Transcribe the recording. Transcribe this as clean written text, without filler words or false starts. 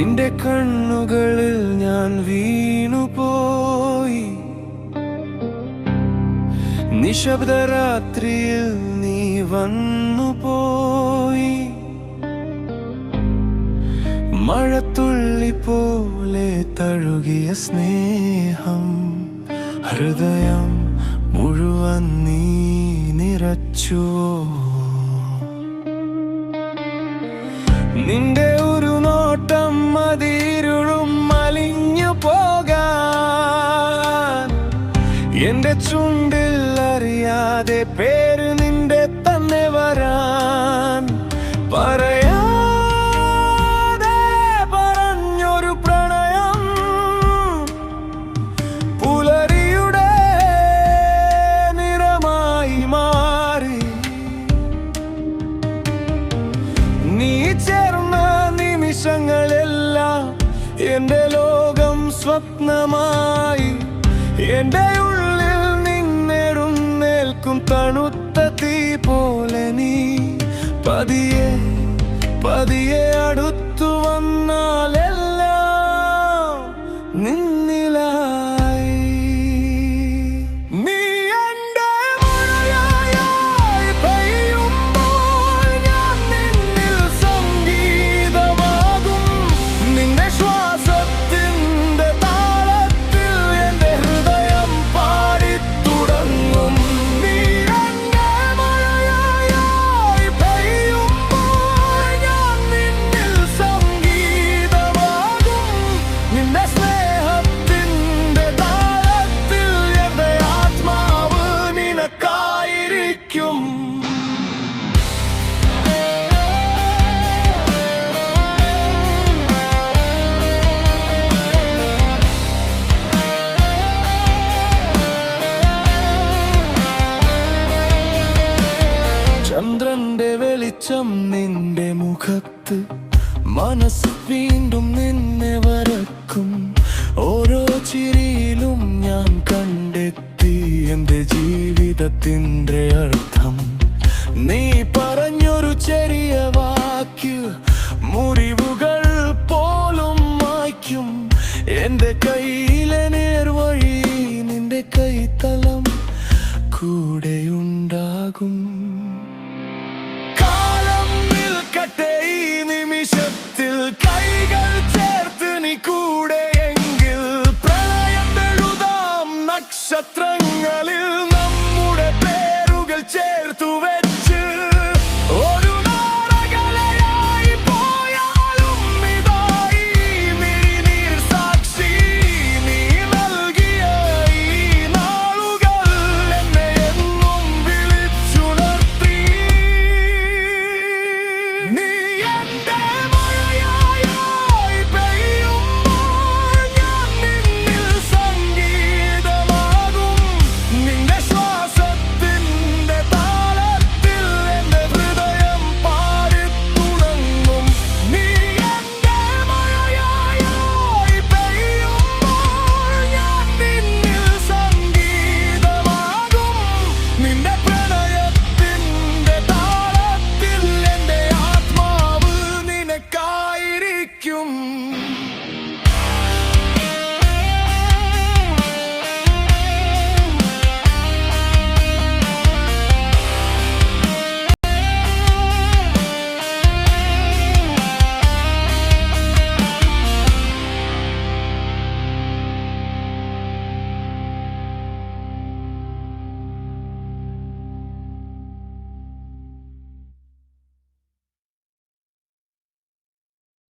നിന്റെ കണ്ണുകളിൽ ഞാൻ വീണുപോയി. നിശബ്ദരാത്രിയിൽ നീ വന്നുപോയി. മഴത്തുള്ളി പോലെ തഴുകിയ സ്നേഹം ഹൃദയം മുഴുവൻ നീ നിറച്ചുവോ. നിന്റെ ഒരു നോട്ടം മതിരുളും അലിഞ്ഞു പോകാൻ. എന്റെ ചുണ്ടിൽ അറിയാതെ പേര് നിന്റെ തന്നെ വരാൻ. പറയാതെ പറഞ്ഞൊരു പ്രണയം പുലരിയുടെ നിറമായി മാറി. നീ ചേർന്ന നിമിഷങ്ങളെല്ലാം എന്റെ ലോകം സ്വപ്നമായി. എന്റെ ഉള്ളിൽ നിന്നെഴുന്നേൽക്കും തണുത്ത തീ പോലെ നീ പതിയെ പതിയെ അടുത്തു വന്നാലെല്ലാം നിന്നിലായി. നീ എന്റെ മഴയായി പെയ്യുമ്പോൾ ഞാൻ നിന്നിൽ സംഗീതമാകും. നിന്റെ ശ്വാസത്തിന്റെ താളത്തിൽ എന്റെ ഹൃദയം പാടിത്തുടങ്ങും. നീ എന്റെ മഴയായി പെയ്യുമ്പോൾ ഞാൻ നിന്നിൽ സംഗീതമാകും. നിന്റെ സ്നേഹത്തിന്റെ താളത്തിൽ എന്റെ ആത്മാവ് നിനക്കായിരിക്കും. ചന്ദ്രന്റെ വെളിച്ചം നിന്റെ മുഖത്ത് മനസ്സ് വീണ്ടും നിന്നെ വരക്കും. ഓരോ ചിരിയിലും ഞാൻ കണ്ടെത്തി എന്റെ ജീവിതത്തിന്റെ അർത്ഥം. നീ പറഞ്ഞൊരു ചെറിയ വാക്ക് മുറിവുകൾ പോലും മായ്ക്കും. എന്റെ കയ്യിലെ നേർവഴി നിന്റെ കൈത്തലം കൂടെയുണ്ടാകും. കാലം നിൽക്കട്ടെ ഈ നിമിഷത്തിൽ കൈകൾ ചേർത്ത് നീ കൂടെയെങ്കിൽ. പ്രണയത്തെഴുതാം നക്ഷത്രങ്ങളിൽ നമ്മുടെ പേരുകൾ ചേർത്തു വെച്ച്. ഒരു നാടകലയായി പോയാലും ഇതായി മിഴിനീർ സാക്ഷി. നീ നൽകിയ ഈ നാളുകൾ എന്നെ എന്നും വിളിച്ചുണർത്തി. നീ എന്റെ മഴയായി പെയ്യുമ്പോൾ ഞാൻ നിന്നിൽ സംഗീതമാകും. നിന്റെ ശ്വാസത്തിന്റെ താളത്തിൽ എന്റെ ഹൃദയം പാടിത്തുടങ്ങും. നീ എന്റെ മഴയായി പെയ്യുമ്പോൾ ഞാൻ നിന്നിൽ സംഗീതമാകും. നിന്റെ പ്രണയത്തിന്റെ താളത്തിൽ എന്റെ ആത്മാവ് നിനക്കായിരിക്കും.